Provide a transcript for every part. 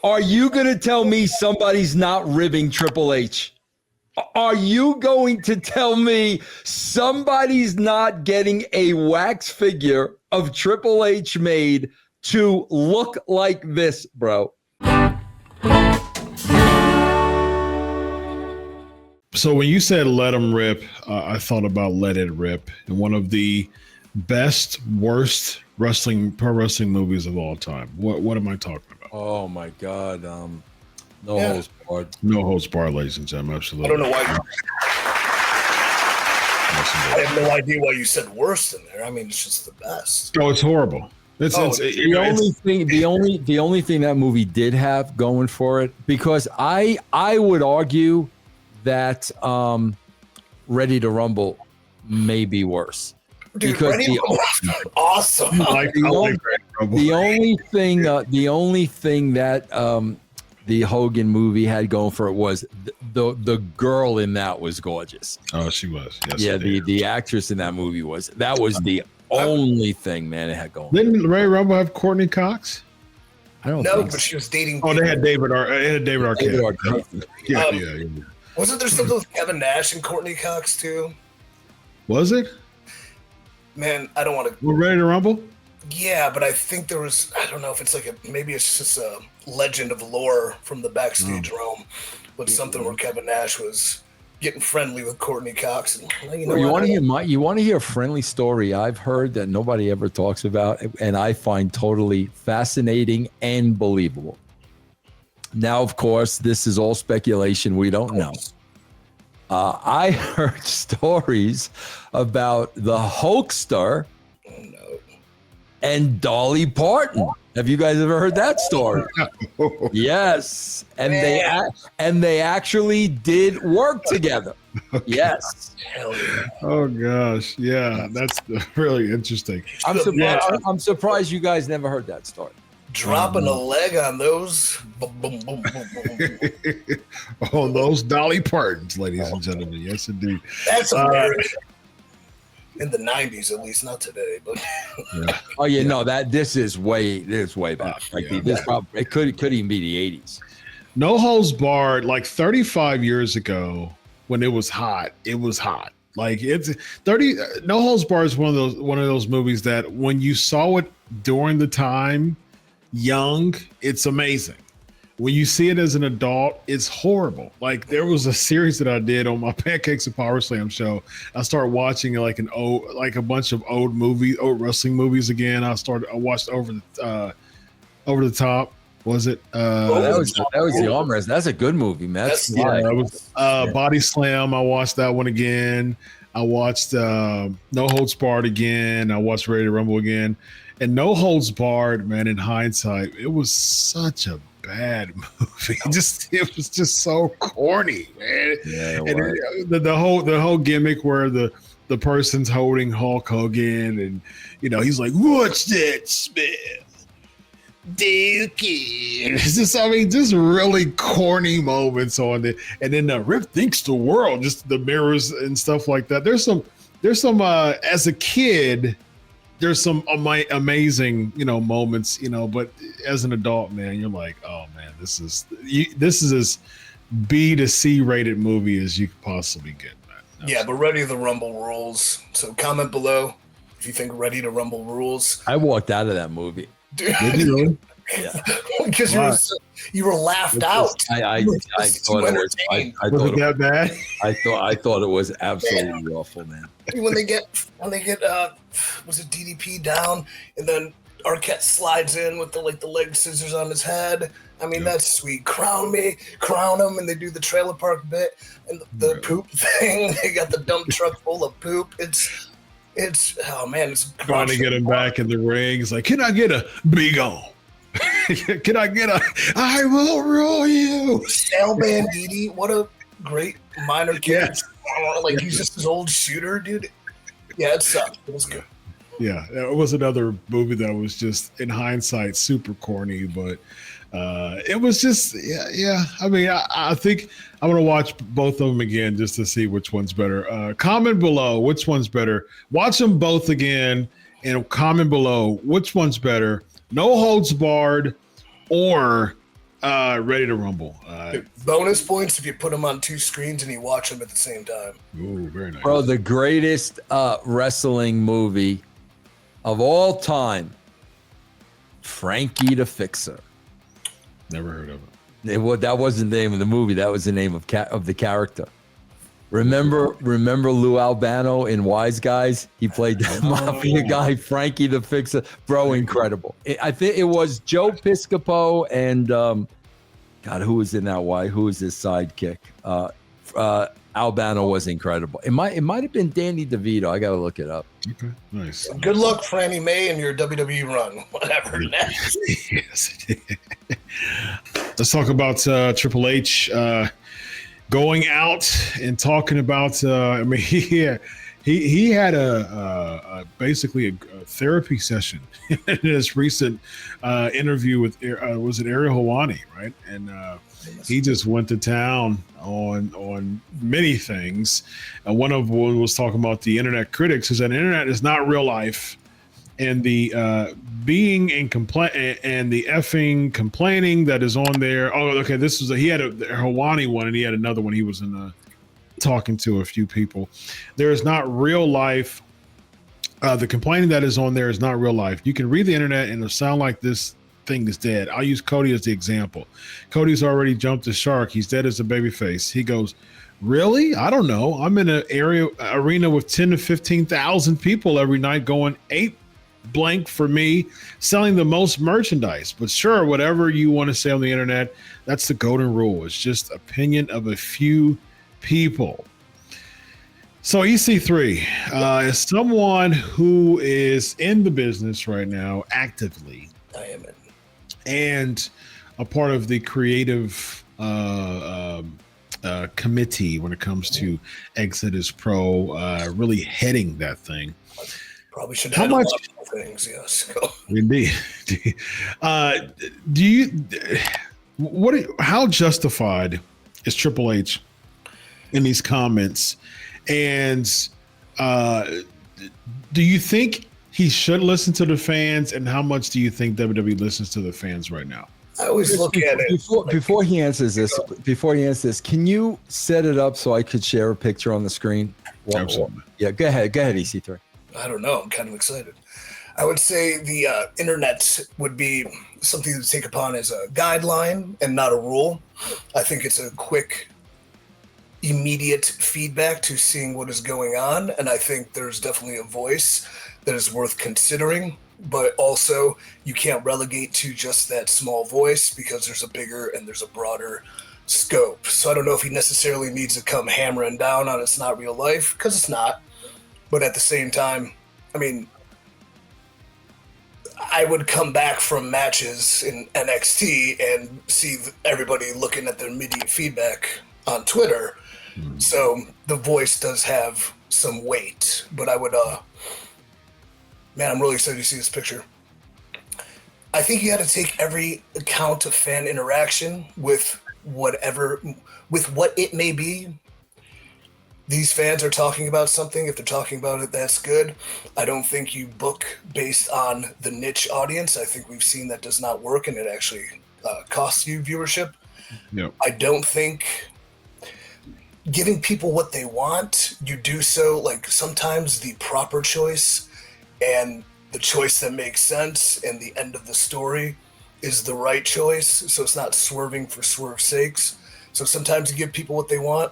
Are you going to tell me somebody's not ribbing Triple H? Are you going to tell me somebody's not getting a wax figure of Triple H made to look like this, bro? So when you said let him rip, I thought about Let It Rip, and one of the best, worst pro wrestling movies of all time. What am I talking about? Oh my God. No holds barred. No holds barred, ladies and gentlemen. Absolutely. I don't know why. I have no idea why you said worst in there. I mean, it's just the best. Oh, it's horrible. The only thing that movie did have going for it, because I would argue that Ready to Rumble may be worse. Dude, because awesome. The only thing that the Hogan movie had going for it was the girl in that was gorgeous. Oh, she was. Yes, yeah, the actress in that movie was the only thing, man, it had going. Didn't Ray Rumble have Courtney Cox? I don't know. No, but she was dating. Oh, they had David Arquette. Yeah. Wasn't there something with Kevin Nash and Courtney Cox too? Was it? Man, I don't want to. We're Ready to Rumble? Yeah, but I think there was. I don't know if it's like maybe it's just a legend of lore from the backstage realm, with something where Kevin Nash was getting friendly with Courtney Cox. And, you want to hear a friendly story I've heard that nobody ever talks about, and I find totally fascinating and believable. Now, of course, this is all speculation. We don't know. I heard stories about the Hulkster and Dolly Parton. Have you guys ever heard that story? Yes, and they actually did work together. Yes. Hell yeah. Oh gosh, yeah, that's really interesting. I'm surprised you guys never heard that story. Dropping a leg on those. Boom, boom, boom, boom, boom, boom. On those Dolly Partons, ladies and gentlemen. Yes, indeed. That's American. In the 90s, at least, not today. But Oh yeah, no, this is way back. It could even be the 80s. No Holds Barred, like 35 years ago, when it was hot. Like it's 30. No Holds Barred is one of those movies that when you saw it during the time, young, it's amazing. When you see it as an adult, it's horrible. Like there was a series that I did on my Pancakes and Power Slam show. I started watching like a bunch of old wrestling movies again. I watched Over the Top. Was it? That was the arm wrestling. That's a good movie, man. That was Body Slam. I watched that one again. I watched No Holds Barred again. I watched Ready to Rumble again. And No Holds Barred, man, in hindsight, it was such a bad movie. It was just so corny, man. Yeah, and the whole gimmick where the person's holding Hulk Hogan and he's like, "What's that smell? Dookie." It's just really corny moments on it. And then Rip Thinks the World, just the mirrors and stuff like that. There's some as a kid, there's some amazing, moments, but as an adult, man, you're like, oh man, this is as B to C rated movie as you could possibly get, man. Yeah, but Ready to Rumble rules. So comment below if you think Ready to Rumble rules. I walked out of that movie. Dude. Did you really? Yeah. Because you were laughed out. I thought it was. Was it that bad? I thought it was absolutely awful, man. When they get was it DDP down and then Arquette slides in with the leg scissors on his head. I mean, that's sweet. Crown him, and they do the trailer park bit and the poop thing. They got the dump truck full of poop. It's oh man, it's trying to get him back in the ring. It's like, can I get a big on? Can I get I will rule you? Sal Banditti, what a great minor kid. Yes. He's just his old shooter, dude. Yeah, it sucked. It was good. Yeah, it was another movie that was just, in hindsight, super corny, but it was just, yeah. I mean, I think I'm going to watch both of them again just to see which one's better. Comment below which one's better. Watch them both again and comment below which one's better. No Holds Barred or Ready to Rumble. Bonus points if you put them on two screens and you watch them at the same time. Ooh, very nice. Bro, the greatest wrestling movie of all time, Frankie the Fixer. Never heard of it. That wasn't the name of the movie. That was the name of the character. Remember Lou Albano in Wise Guys? He played the mafia guy, Frankie the Fixer. Bro, incredible. I think it was Joe Piscopo and God, who was in that? Who was his sidekick? Albano was incredible. It might have been Danny DeVito. I gotta look it up. Okay, nice. Good luck, Franny May, in your WWE run. Whatever. Yes. Let's talk about Triple H going out and talking about. I mean, he had basically a therapy session in his recent interview with was it Ariel Helwani, right? And he just went to town on many things. And one of them was talking about the internet critics, is that internet is not real life, and the being and complain and the effing complaining that is on there. Oh, okay, this was he had a Helwani one, and he had another one. He was in talking to a few people. There is not real life. The complaining that is on there is not real life. You can read the internet and it'll sound like this thing is dead. I'll use Cody as the example. Cody's already jumped the shark. He's dead as a babyface. He goes, really? I don't know. I'm in an arena with 10 to 15,000 people every night going 8 blank for me, selling the most merchandise. But sure, whatever you want to say on the internet, that's the golden rule. It's just opinion of a few people. So EC3, as someone who is in the business right now actively, I am in. And a part of the creative committee when it comes to Exodus Pro, really heading that thing. Probably should How have much a lot of things, yes. Indeed. Do you how justified is Triple H in these comments? And do you think he should listen to the fans? And how much do you think WWE listens to the fans right now? I always look at it. Before he answers this, can you set it up so I could share a picture on the screen? Absolutely. Yeah, go ahead, EC3. I don't know. I'm kind of excited. I would say the internet would be something to take upon as a guideline and not a rule. I think it's a quick, immediate feedback to seeing what is going on. And I think there's definitely a voice that is worth considering. But also, you can't relegate to just that small voice because there's a bigger and there's a broader scope. So I don't know if he necessarily needs to come hammering down on it's not real life, because it's not. But at the same time, I mean, I would come back from matches in NXT and see everybody looking at their immediate feedback on Twitter. So the voice does have some weight. But I would, man, I'm really excited to see this picture. I think you got to take every account of fan interaction with what it may be. These fans are talking about something. If they're talking about it, that's good. I don't think you book based on the niche audience. I think we've seen that does not work, and it actually costs you viewership. Yep. I don't think giving people what they want, you do so like sometimes the proper choice and the choice that makes sense and the end of the story is the right choice. So it's not swerving for swerve's sakes. So sometimes you give people what they want.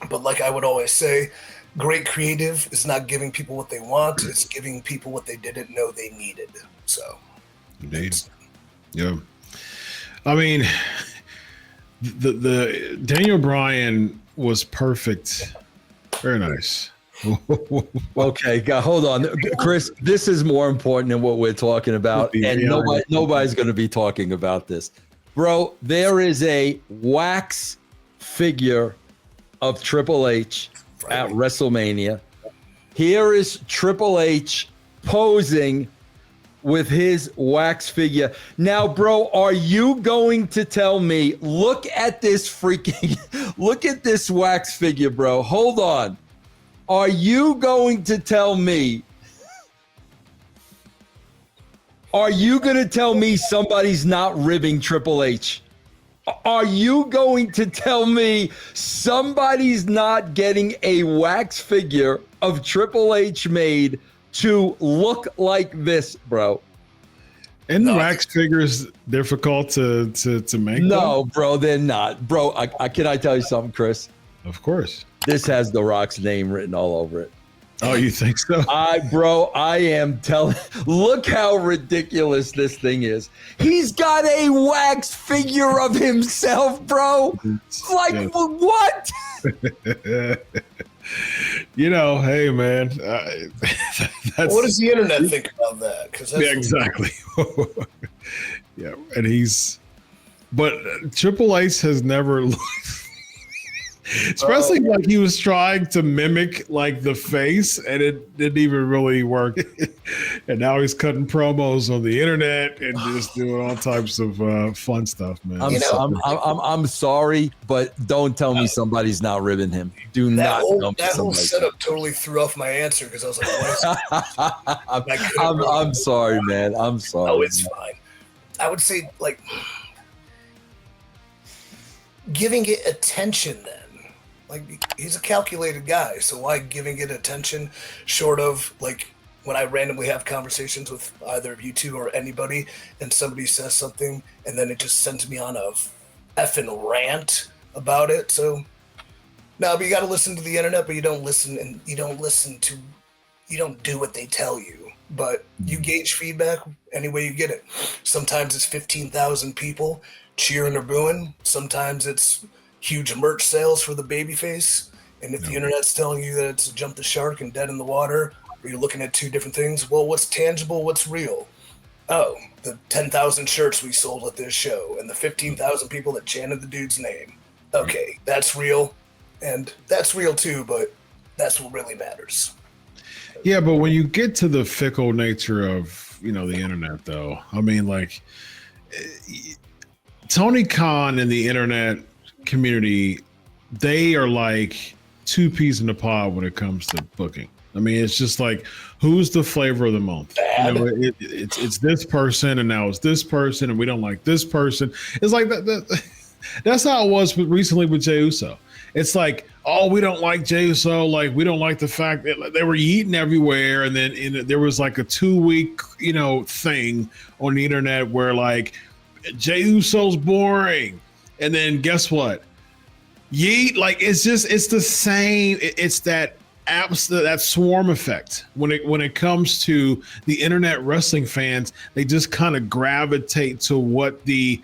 But like I would always say, great creative is not giving people what they want. It's giving people what they didn't know they needed. So, indeed, yeah. I mean, the Daniel Bryan was perfect. Very nice. Okay, hold on, Chris. This is more important than what we're talking about, and nobody's going to be talking about this, bro. There is a wax figure of Triple H at WrestleMania. Here is Triple H posing with his wax figure. Now, bro, are you going to tell me, look at this wax figure, bro. Hold on. Are you going to tell me somebody's not ribbing Triple H? Are you going to tell me somebody's not getting a wax figure of Triple H made to look like this, bro? And wax figures difficult to make? No, bro, they're not. Bro, can I tell you something, Chris? Of course. This has The Rock's name written all over it. Oh, you think so? I am telling. Look how ridiculous this thing is. He's got a wax figure of himself, bro. Like, what? Hey, man. What does the internet think about that? Yeah, exactly. Yeah, and but Triple H has never looked. Especially like he was trying to mimic like the face, and it didn't even really work. And now he's cutting promos on the internet and just doing all types of fun stuff, man. I'm sorry, but don't tell me somebody's not ribbing him. That whole setup totally threw off my answer because I was like, what is I'm sorry, man. I'm sorry. Oh, it's fine. I would say like giving it attention then. Like, he's a calculated guy, so why giving it attention short of, like, when I randomly have conversations with either of you two or anybody, and somebody says something, and then it just sends me on a effing rant about it. So, no, but you got to listen to the internet, but you don't do what they tell you. But you gauge feedback any way you get it. Sometimes it's 15,000 people cheering or booing. Sometimes it's huge merch sales for the babyface, and if the internet's telling you that it's a jump the shark and dead in the water, or you're looking at two different things, well, what's tangible, what's real? Oh, the 10,000 shirts we sold at this show, and the 15,000 people that chanted the dude's name. Okay, that's real, and that's real too, but that's what really matters. Yeah, but when you get to the fickle nature of, the internet, though, I mean, like, Tony Khan and the internet community, they are like two peas in the pod when it comes to booking. I mean, it's just like, who's the flavor of the month? It's this person, and now it's this person, and we don't like this person. It's like that. That's how it was recently with Jey Uso. It's like, oh, we don't like Jey Uso. Like, we don't like the fact that they were eating everywhere, and then there was like a 2-week, thing on the internet where like Jey Uso's boring. And then guess what? Yeet, like it's the same. It's that that swarm effect. When it comes to the internet wrestling fans, they just kind of gravitate to what the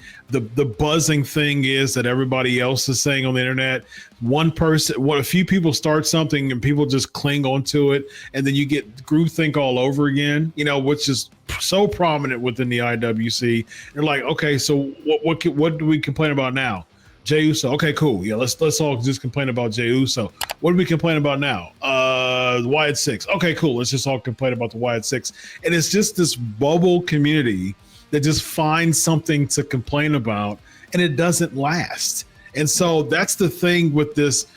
buzzing thing is that everybody else is saying on the internet. A few people start something and people just cling onto it, and then you get groupthink all over again. Which is so prominent within the IWC. They're like, okay, so what do we complain about now? Jey Uso. Okay, cool. Yeah, let's all just complain about Jey Uso. What do we complain about now? The Wyatt Six. Okay, cool. Let's just all complain about the Wyatt Six. And it's just this bubble community that just finds something to complain about, and it doesn't last. And so that's the thing with this.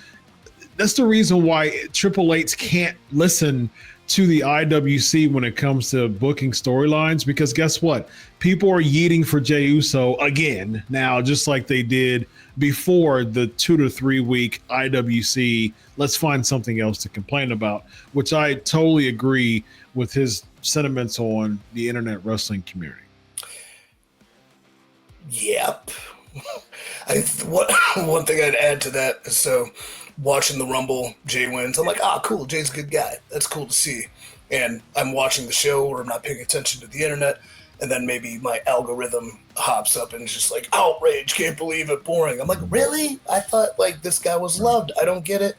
That's the reason why Triple H can't listen to the IWC when it comes to booking storylines, because guess what? People are yeeting for Jey Uso again now, just like they did before the 2 to 3 week IWC. Let's find something else to complain about, which I totally agree with his sentiments on the internet wrestling community. Yep. One thing I'd add to that is, so watching the Rumble, Jey wins. I'm like, cool, Jey's a good guy. That's cool to see. And I'm watching the show, or I'm not paying attention to the internet, and then maybe my algorithm hops up and it's just like, outrage, can't believe it, boring. I'm like, really? I thought like this guy was loved. I don't get it.